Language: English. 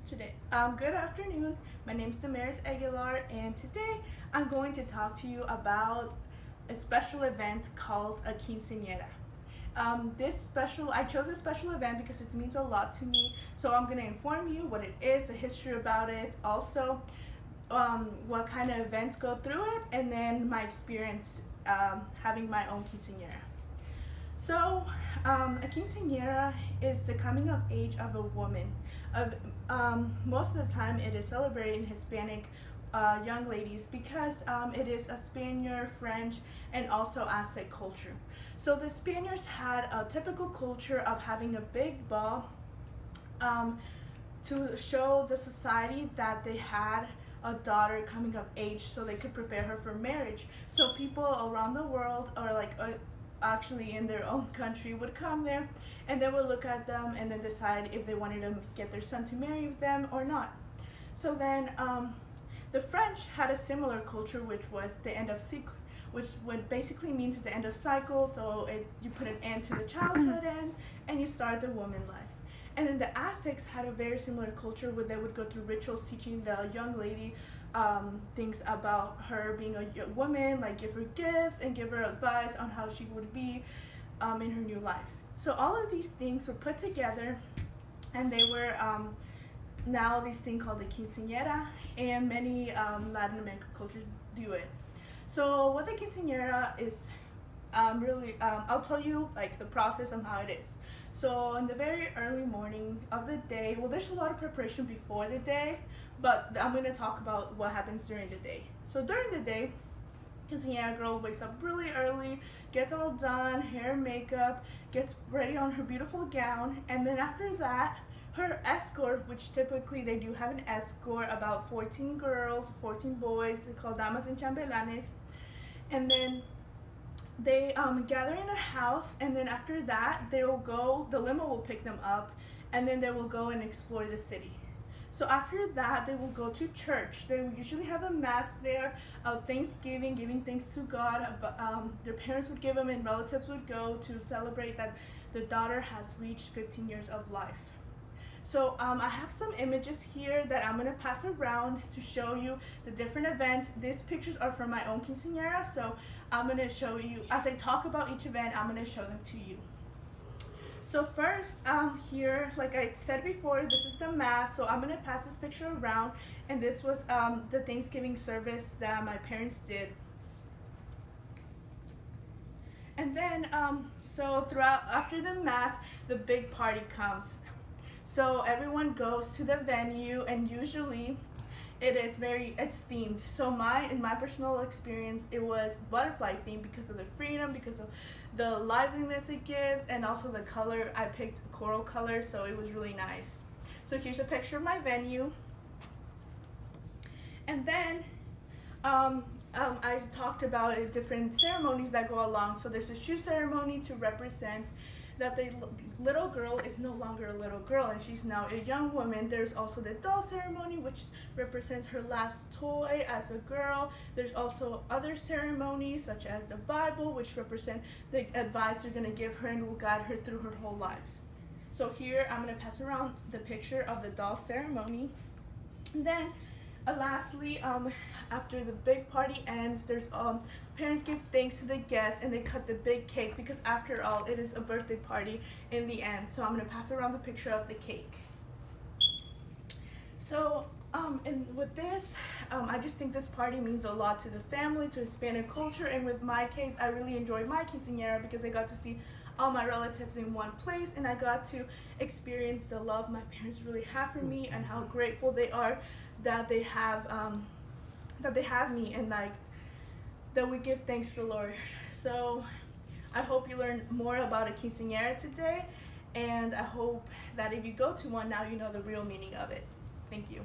Good afternoon. My name is Damaris Aguilar, and today I'm going to talk to you about a special event called a quinceañera. I chose a special event because it means a lot to me. So I'm going to inform you what it is, the history about it, also what kind of events go through it, and then my experience having my own quinceañera. So, a quinceañera is the coming of age of a woman. Most of the time, it is celebrated in Hispanic young ladies because it is a Spaniard, French, and also Aztec culture. So the Spaniards had a typical culture of having a big ball to show the society that they had a daughter coming of age so they could prepare her for marriage. So people around the world, or actually in their own country, would come there and they would look at them and then decide if they wanted to get their son to marry them or not. So then the French had a similar culture, which was the end of cycle, which would basically means the end of cycle. So you put an end to the childhood end and you start the woman life. And then the Aztecs had a very similar culture where they would go through rituals teaching the young lady things about her being a woman, like give her gifts and give her advice on how she would be in her new life. So all of these things were put together, and they were now this thing called the quinceañera, and many Latin American cultures do it. So what the quinceañera is I'll tell you like the process of how it is. So in the very early morning of the day, well, there's a lot of preparation before the day, but I'm going to talk about what happens during the day. So during the day, quinceañera girl wakes up really early, gets all done, hair, makeup, gets ready on her beautiful gown, and then after that, her escort, which typically they do have an escort, about 14 girls, 14 boys, they're called damas and chambelanes, and then they gather in a house, and then after that the limo will pick them up, and then they will go and explore the city. So after that they will go to church. They will usually have a mass there of Thanksgiving, giving thanks to God. Their parents would give them and relatives would go to celebrate that their daughter has reached 15 years of life. So I have some images here that I'm going to pass around to show you the different events. These pictures are from my own quinceañera, so I'm going to show you, as I talk about each event, I'm going to show them to you. So first, here, like I said before, this is the mass, so I'm going to pass this picture around, and this was the Thanksgiving service that my parents did. And then, after the mass, the big party comes. So everyone goes to the venue, and usually it's themed. So in my personal experience, it was butterfly themed because of the freedom, because of the liveliness it gives, and also the color. I picked coral color, so it was really nice. So here's a picture of my venue. And then I talked about different ceremonies that go along. So there's a shoe ceremony to represent that the little girl is no longer a little girl and she's now a young woman. There's also the doll ceremony, which represents her last toy as a girl. There's also other ceremonies such as the Bible, which represent the advice they're going to give her and will guide her through her whole life. So here I'm going to pass around the picture of the doll ceremony. And then lastly, after the big party ends, there's parents give thanks to the guests and they cut the big cake because after all it is a birthday party in the end. So I'm going to pass around the picture of the cake. So and with this, I just think this party means a lot to the family, to Hispanic culture, and with my case, I really enjoyed my quinceañera because I got to see all my relatives in one place, and I got to experience the love my parents really have for me and how grateful they are that they have me, and that we give thanks to the Lord. So I hope you learned more about a quinceañera today, and I hope that if you go to one now, you know the real meaning of it. Thank you.